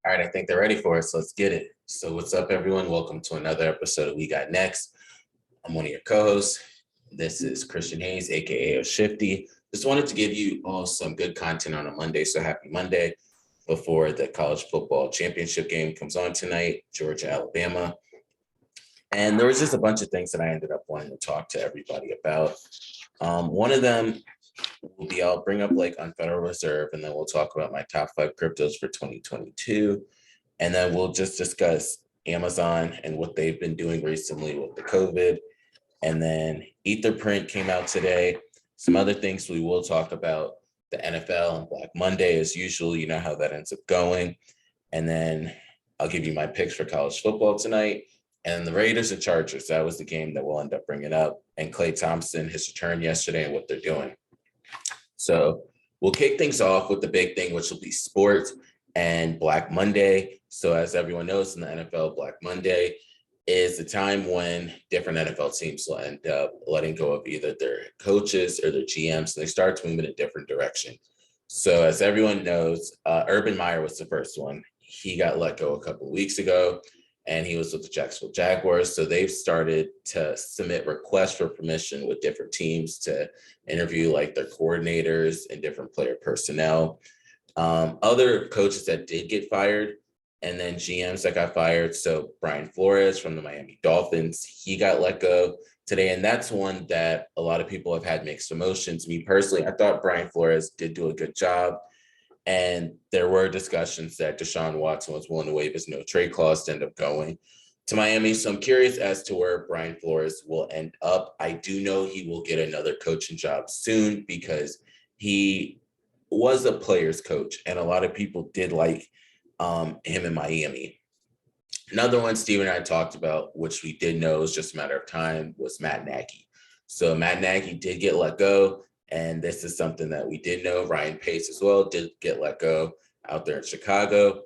All right, I think they're ready for us. Let's get it. So, what's up, everyone? Welcome to another episode of We Got Next. I'm one of your co-hosts. This is Christian Hayes, aka Shifty. Just wanted to give you all some good content on a Monday. So happy Monday before the college football championship game comes on tonight, Georgia, Alabama. And there was just a bunch of things that I ended up wanting to talk to everybody about. One of them will be I'll bring up like on Federal Reserve, and then we'll talk about my top 5 cryptos for 2022. And then we'll just discuss Amazon and what they've been doing recently with the COVID. And then Etherprint came out today. Some other things we will talk about, the NFL and Black Monday as usual. You know how that ends up going. And then I'll give you my picks for college football tonight. And the Raiders and Chargers, that was the game that we'll end up bringing up. And Klay Thompson, his return yesterday and what they're doing. So we'll kick things off with the big thing, which will be sports and Black Monday. So as everyone knows in the NFL, Black Monday is the time when different NFL teams will end up letting go of either their coaches or their GMs, and they start to move in a different direction. So as everyone knows, Urban Meyer was the first one. He got let go a couple of weeks ago, and he was with the Jacksonville Jaguars. So they've started to submit requests for permission with different teams to interview like their coordinators and different player personnel. Other coaches that did get fired, and then GMs that got fired. So Brian Flores from the Miami Dolphins, he got let go today. And that's one that a lot of people have had mixed emotions. Me personally, I thought Brian Flores did do a good job. And there were discussions that Deshaun Watson was willing to waive his no trade clause to end up going to Miami. So I'm curious as to where Brian Flores will end up. I do know he will get another coaching job soon because he was a player's coach, and a lot of people did like him in Miami. Another one Steve and I talked about, which we did know was just a matter of time, was Matt Nagy. So Matt Nagy did get let go, and this is something that we did know. Ryan Pace as well did get let go out there in Chicago.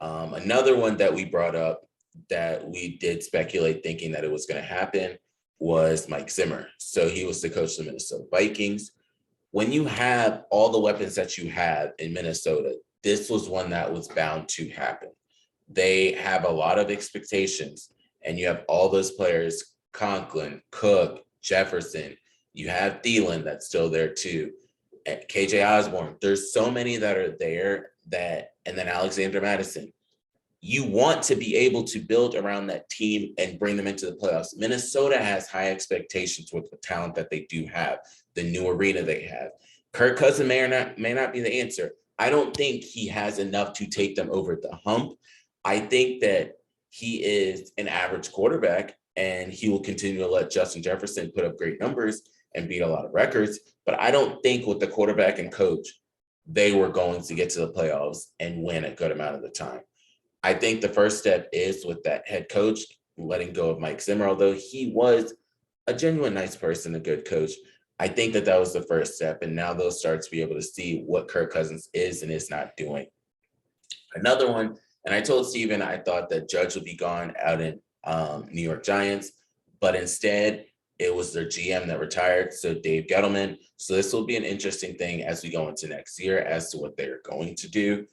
Another one that we brought up that we did speculate thinking that it was going to happen was Mike Zimmer. So he was the coach of the Minnesota Vikings. When you have all the weapons that you have in Minnesota, this was one that was bound to happen. They have a lot of expectations, and you have all those players, Conklin, Cook, Jefferson. You have Thielen that's still there too. KJ Osborne. There's so many that are there and then Alexander Madison. You want to be able to build around that team and bring them into the playoffs. Minnesota has high expectations with the talent that they do have, the new arena they have. Kirk Cousins may not be the answer. I don't think he has enough to take them over the hump. I think that he is an average quarterback, and he will continue to let Justin Jefferson put up great numbers and beat a lot of records. But I don't think with the quarterback and coach, they were going to get to the playoffs and win a good amount of the time. I think the first step is with that head coach letting go of Mike Zimmer, although he was a genuine nice person, a good coach. I think that was the first step, and now they'll start to be able to see what Kirk Cousins is and is not doing. Another one, and I told Steven I thought that Judge would be gone out in New York Giants, but instead it was their GM that retired, so Dave Gettleman. So this will be an interesting thing as we go into next year as to what they're going to do,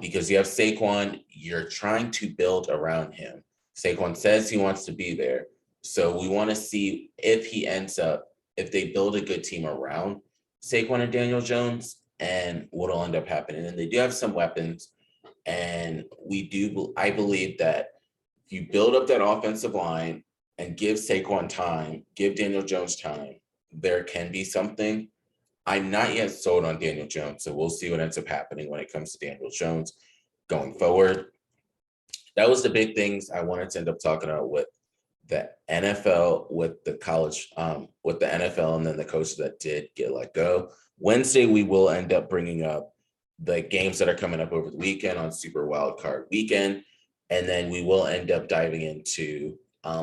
because you have Saquon, you're trying to build around him. Saquon says he wants to be there, so we want to see if they build a good team around Saquon and Daniel Jones, and what'll end up happening. And they do have some weapons, and I believe that if you build up that offensive line and give Saquon time, give Daniel Jones time, there can be something. I'm not yet sold on Daniel Jones, so we'll see what ends up happening when it comes to Daniel Jones going forward. That was the big things I wanted to end up talking about with the NFL, with the college, with the NFL, and then the coaches that did get let go. Wednesday, we will end up bringing up the games that are coming up over the weekend on Super Wild Card Weekend, and then we will end up diving into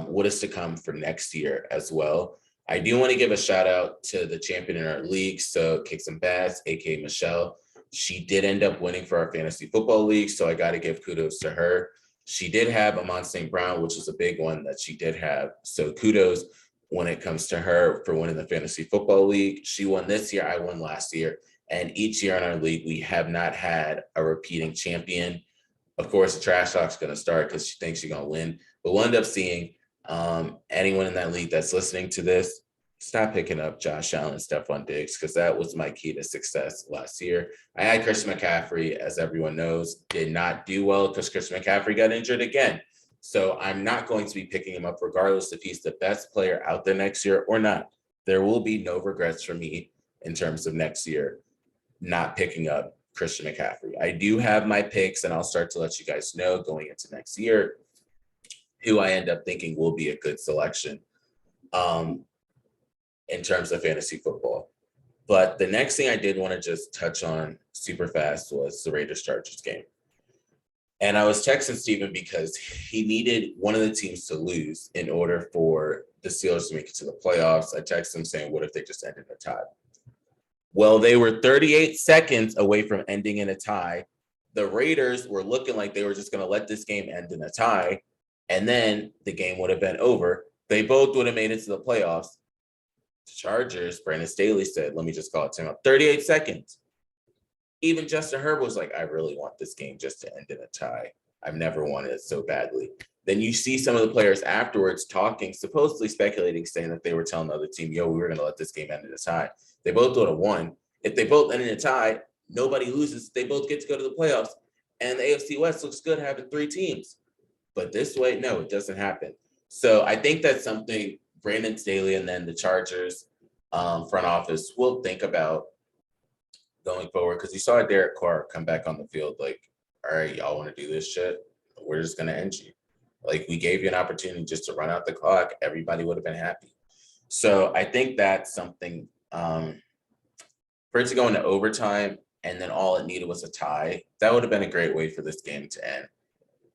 what is to come for next year as well. I do want to give a shout out to the champion in our league, so Kicks and Bass, aka Michelle. She did end up winning for our fantasy football league, so I got to give kudos to her. She did have Amon St. Brown, which was a big one that she did have. So kudos when it comes to her for winning the fantasy football league. She won this year. I won last year. And each year in our league, we have not had a repeating champion Of course, the trash talk's going to start because she thinks she's going to win. But we'll end up seeing anyone in that league that's listening to this, stop picking up Josh Allen, Stephon Diggs, because that was my key to success last year. I had Christian McCaffrey, as everyone knows, did not do well because Christian McCaffrey got injured again. So I'm not going to be picking him up regardless if he's the best player out there next year or not. There will be no regrets for me in terms of next year not picking up Christian McCaffrey. I do have my picks, and I'll start to let you guys know going into next year who I end up thinking will be a good selection in terms of fantasy football. But the next thing I did want to just touch on super fast was the Raiders-Chargers game. And I was texting Steven because he needed one of the teams to lose in order for the Steelers to make it to the playoffs. I texted him saying, what if they just ended a tie? Well, they were 38 seconds away from ending in a tie. The Raiders were looking like they were just going to let this game end in a tie, and then the game would have been over. They both would have made it to the playoffs. The Chargers, Brandon Staley said, let me just call it time out. 38 seconds. Even Justin Herbert was like, I really want this game just to end in a tie. I've never wanted it so badly. Then you see some of the players afterwards talking, supposedly speculating, saying that they were telling the other team, yo, we were going to let this game end in a tie. They both would have won. If they both end in a tie, nobody loses. They both get to go to the playoffs. And the AFC West looks good having 3 teams. But this way, no, it doesn't happen. So I think that's something Brandon Staley and then the Chargers front office will think about going forward, because you saw Derek Carr come back on the field like, all right, y'all want to do this shit? We're just going to end you. Like, we gave you an opportunity just to run out the clock. Everybody would have been happy. So I think that's something for it to go into overtime and then all it needed was a tie. That would have been a great way for this game to end.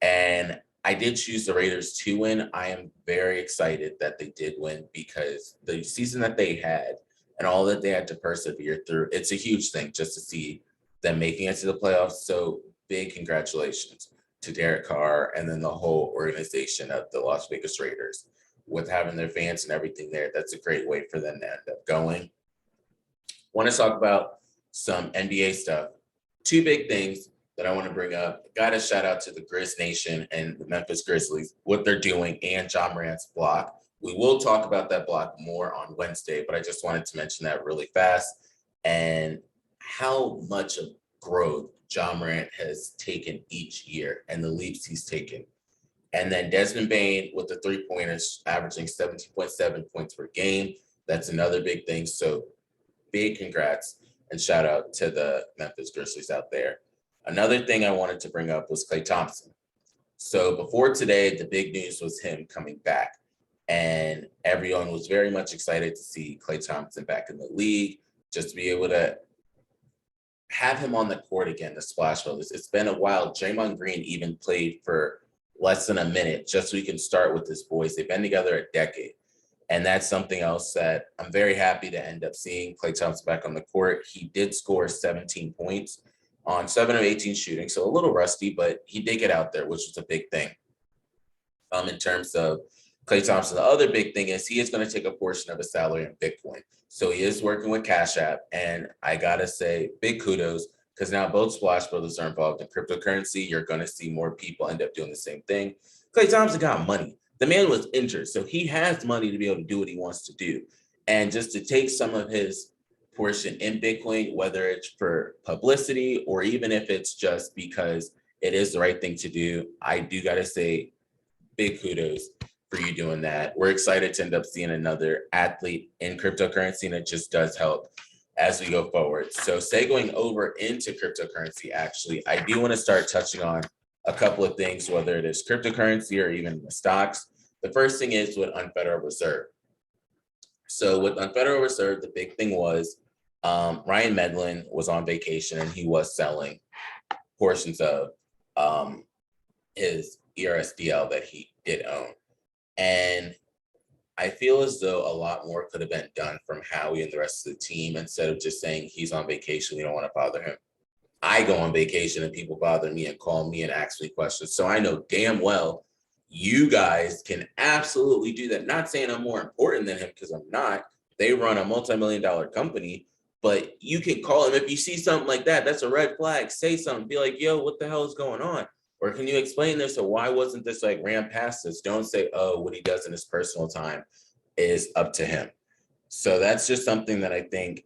And I did choose the Raiders to win. I am very excited that they did win because the season that they had and all that they had to persevere through, it's a huge thing just to see them making it to the playoffs. So big congratulations to Derek Carr and then the whole organization of the Las Vegas Raiders with having their fans and everything there. That's a great way for them to end up going. Want to talk about some NBA stuff. 2 big things that I want to bring up. Got to shout out to the Grizz Nation and the Memphis Grizzlies, what they're doing, and John Morant's block. We will talk about that block more on Wednesday, but I just wanted to mention that really fast and how much of growth John Morant has taken each year and the leaps he's taken. And then Desmond Bane with the 3-pointers averaging 17.7 points per game. That's another big thing. So big congrats and shout out to the Memphis Grizzlies out there. Another thing I wanted to bring up was Klay Thompson. So before today, the big news was him coming back. And everyone was very much excited to see Klay Thompson back in the league, just to be able to have him on the court again, the Splash Brothers. It's been a while. Draymond Green even played for less than a minute just so we can start with his boys. They've been together a decade. And that's something else that I'm very happy to end up seeing Klay Thompson back on the court. He did score 17 points on 7 of 18 shooting, so a little rusty, but he did get out there, which was a big thing. In terms of Klay Thompson, the other big thing is he is going to take a portion of his salary in Bitcoin. So he is working with Cash App, and I got to say big kudos because now both Splash Brothers are involved in cryptocurrency. You're going to see more people end up doing the same thing. Klay Thompson got money. The man was injured, so he has money to be able to do what he wants to do. And just to take some of his portion in Bitcoin, whether it's for publicity or even if it's just because it is the right thing to do, I do got to say big kudos for you doing that. We're excited to end up seeing another athlete in cryptocurrency, and it just does help as we go forward. So segueing over into cryptocurrency, actually, I do want to start touching on a couple of things, whether it is cryptocurrency or even the stocks. The first thing is with Unfederal Reserve. So with Unfederal Reserve, the big thing was Ryan Medlin was on vacation and he was selling portions of his ERSDL that he did own. And I feel as though a lot more could have been done from Howie and the rest of the team instead of just saying he's on vacation, we don't want to bother him. I go on vacation and people bother me and call me and ask me questions. So I know damn well you guys can absolutely do that. Not saying I'm more important than him because I'm not. They run a multi-million-dollar company, but you can call him. If you see something like that, that's a red flag. Say something. Be like, yo, what the hell is going on? Or can you explain this? Or why wasn't this like ran past us? Don't say, oh, what he does in his personal time is up to him. So that's just something that I think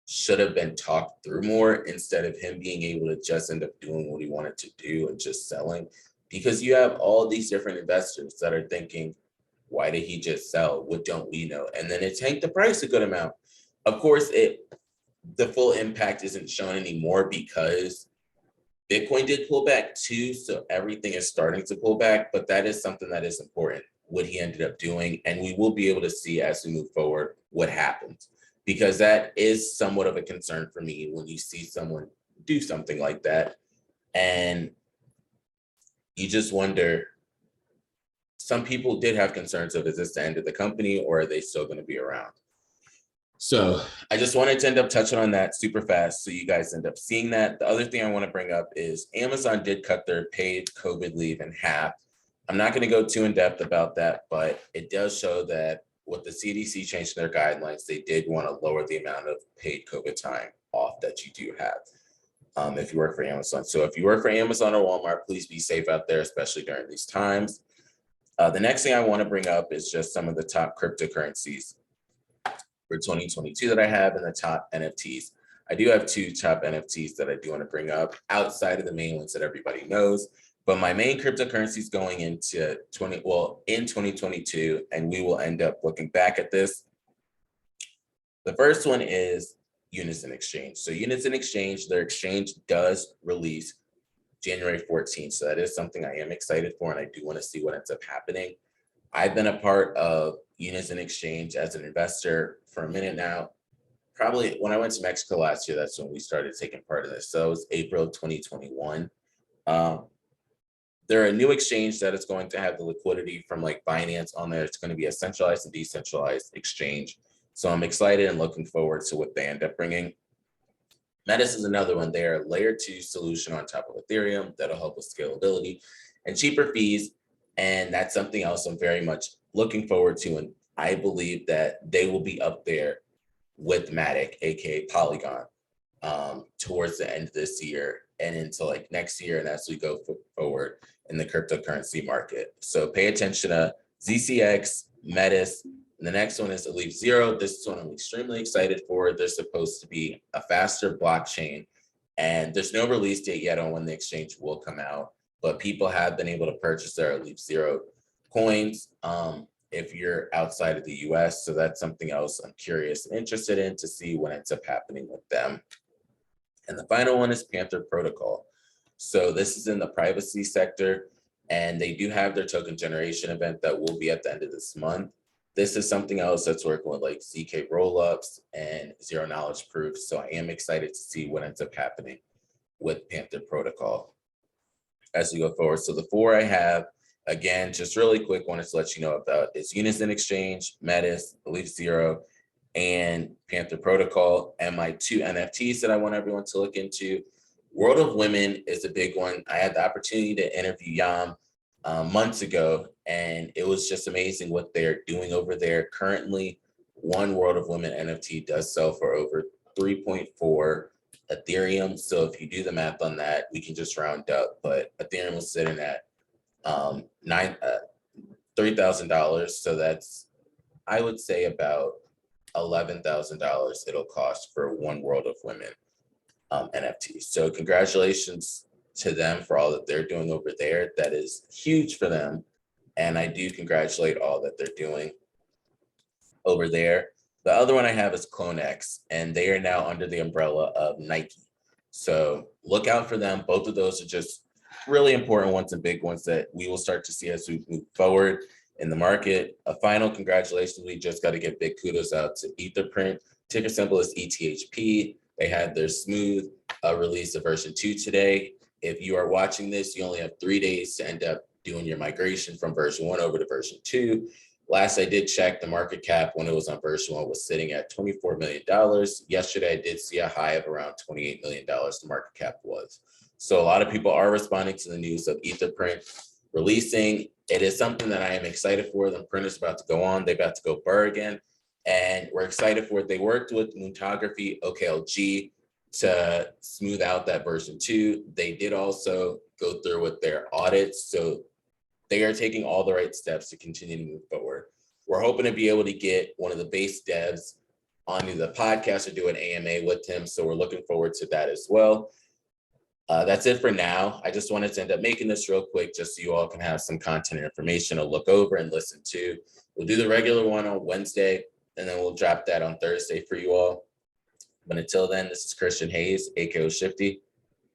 should have been talked through more instead of him being able to just end up doing what he wanted to do and just selling. Because you have all these different investors that are thinking, why did he just sell? What don't we know? And then it tanked the price a good amount. Of course, the full impact isn't shown anymore because Bitcoin did pull back too. So everything is starting to pull back, but that is something that is important, what he ended up doing. And we will be able to see as we move forward what happens, because that is somewhat of a concern for me when you see someone do something like that. And you just wonder, some people did have concerns of, is this the end of the company or are they still going to be around? So I just wanted to end up touching on that super fast so you guys end up seeing that. The other thing I want to bring up is Amazon did cut their paid COVID leave in half. I'm not going to go too in depth about that, but it does show that with the CDC changing their guidelines, they did want to lower the amount of paid COVID time off that you do have if you work for Amazon. So if you work for Amazon or Walmart, please be safe out there, especially during these times. The next thing I want to bring up is just some of the top cryptocurrencies for 2022 that I have in the top NFTs. I do have two top NFTs that I do want to bring up outside of the main ones that everybody knows. But my main cryptocurrencies going into in 2022, and we will end up looking back at this. The first one is Unison Exchange. So Unison Exchange, their exchange does release January 14th. So that is something I am excited for, and I do want to see what ends up happening. I've been a part of Unison Exchange as an investor for a minute now. Probably when I went to Mexico last year, that's when we started taking part of this. So it was April 2021. They're a new exchange that is going to have the liquidity from like Binance on there. It's going to be a centralized and decentralized exchange. So I'm excited and looking forward to what they end up bringing. Metis is another one. They're a layer 2 solution on top of Ethereum that'll help with scalability and cheaper fees. And that's something else I'm very much looking forward to. And I believe that they will be up there with Matic, aka Polygon, towards the end of this year and into like next year, and as we go forward in the cryptocurrency market. So pay attention to ZCX, Metis. And the next one is Elite Zero. This is one I'm extremely excited for. They're supposed to be a faster blockchain, and there's no release date yet on when the exchange will come out, but people have been able to purchase their Elite Zero coins if you're outside of the US. So that's something else I'm curious and interested in to see what ends up happening with them. And the final one is Panther Protocol. So this is in the privacy sector, and they do have their token generation event that will be at the end of this month. This is something else that's working with like ZK rollups and zero knowledge proofs. So I am excited to see what ends up happening with Panther Protocol as we go forward. So the four I have, again, just really quick, wanted to let you know about is Unison Exchange, Metis, Elite Zero, and Panther Protocol. And my two NFTs that I want everyone to look into. World of Women is a big one. I had the opportunity to interview Yam months ago, and it was just amazing what they're doing over there. Currently, one World of Women NFT does sell for over 3.4 Ethereum. So if you do the math on that, we can just round up, but Ethereum was sitting at $3,000. So that's, I would say, about $11,000 it'll cost for one World of Women NFT. So congratulations to them for all that they're doing over there. That is huge for them. And I do congratulate all that they're doing over there. The other one I have is CloneX, and they are now under the umbrella of Nike. So look out for them. Both of those are just really important ones and big ones that we will start to see as we move forward in the market. A final congratulations. We just got to give big kudos out to Etherprint. Ticker symbol is ETHP. They had their smooth release of version 2 today. If you are watching this, you only have 3 days to end up doing your migration from version 1 over to version 2. Last I did check, the market cap when it was on version 1 was sitting at $24 million. Yesterday, I did see a high of around $28 million the market cap was. So a lot of people are responding to the news of Etherprint releasing. It is something that I am excited for. The print is about to go on. They're about to go burr again. And we're excited for it. They worked with Moontography, OKLG, to smooth out that version 2. They did also go through with their audits, so they are taking all the right steps to continue to move forward. We're hoping to be able to get one of the base devs onto the podcast or do an AMA with him, so we're looking forward to that as well. That's it for now. I just wanted to end up making this real quick just so you all can have some content and information to look over and listen to. We'll do the regular one on Wednesday, and then we'll drop that on Thursday for you all. But until then, this is Christian Hayes, aka Shifty.